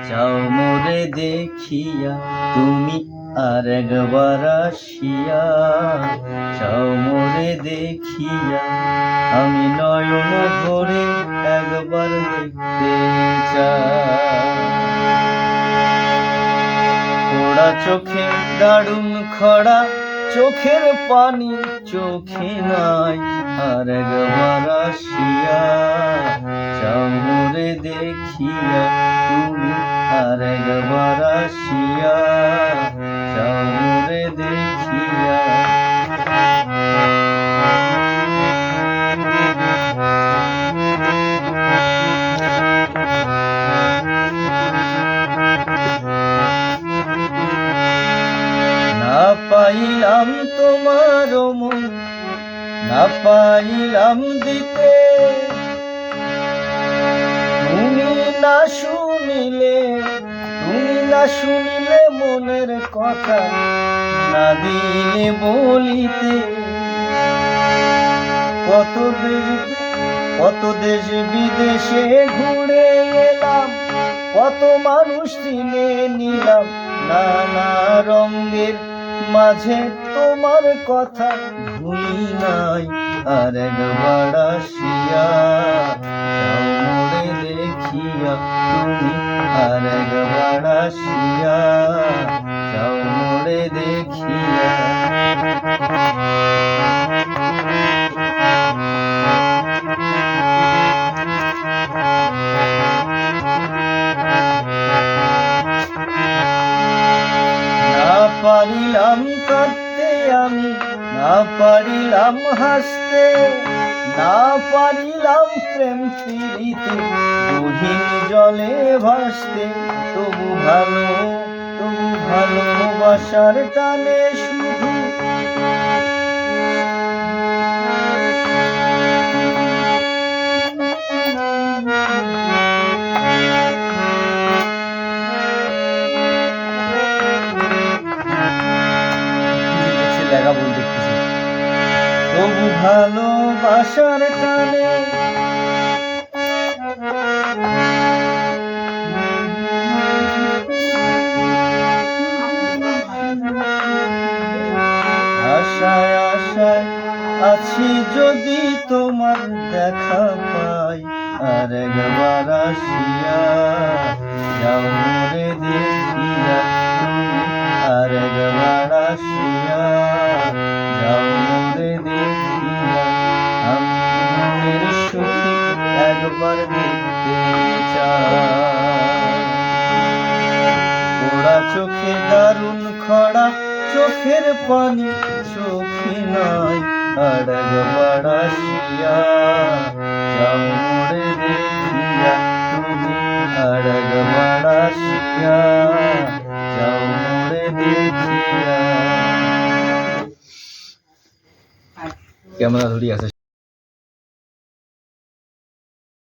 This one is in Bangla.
যাও মোরে দেখিয়া তুমি আর একবার আসিয়া, যাও মোরে দেখিয়া আমি নয়ন ভরে একবার দেখতে চাই। খোড়া চোখে দারুণ খরা, চোখের পানি চোখে নাই, আর একবার আসিয়া যাও মোরে দেখিয়া তুমি আর একবার আসিয়া, যাও মোরে দেখিয়া। না পাইলাম তোমার মন, না পাইলাম দিতে, তুমি না শুনিলে, তুমি না শুনিলে মনের কথা, না দিলে বলিতে। কত দেশ বিদেশে ঘুরে এলাম, কত মানুষ চিনে নিলাম, নানা রঙের মাঝে তোমার কথা ভুলি নাই, আর একবার আসিয়া যাও মোরে দেখিয়া তুমি আর একবার আসিয়া, যাও মোরে দেখিয়া। না পারিলাম কাঁদতে আমি, না পারিলাম হাসতে, না পারিলাম প্রেম প্রীতিতে গহীন জলে ভাসতে। তবু ভালোবাসার টানে শুধু লেখা বল দেখতেছি। তবু ভালোবাসার টানে আশায় আশায় আছি যদি তোমার দেখা পাই, আর একবার আসিয়া যাও মোরে দেখিয়া তুমি আর একবার আসিয়া, যাও মোরে দেখিয়া আমি মনের সুখী একবার দেখতে চাই। পোড়া চোখে দারুণ খরা, চোখের পানি চোখে নাই, আর একবার আসিয়া যাও মোরে দেখিয়া তুমি আর একবার আসিয়া, যাও মোরে দেখিয়া। ক্যামেরা ধরি আছে।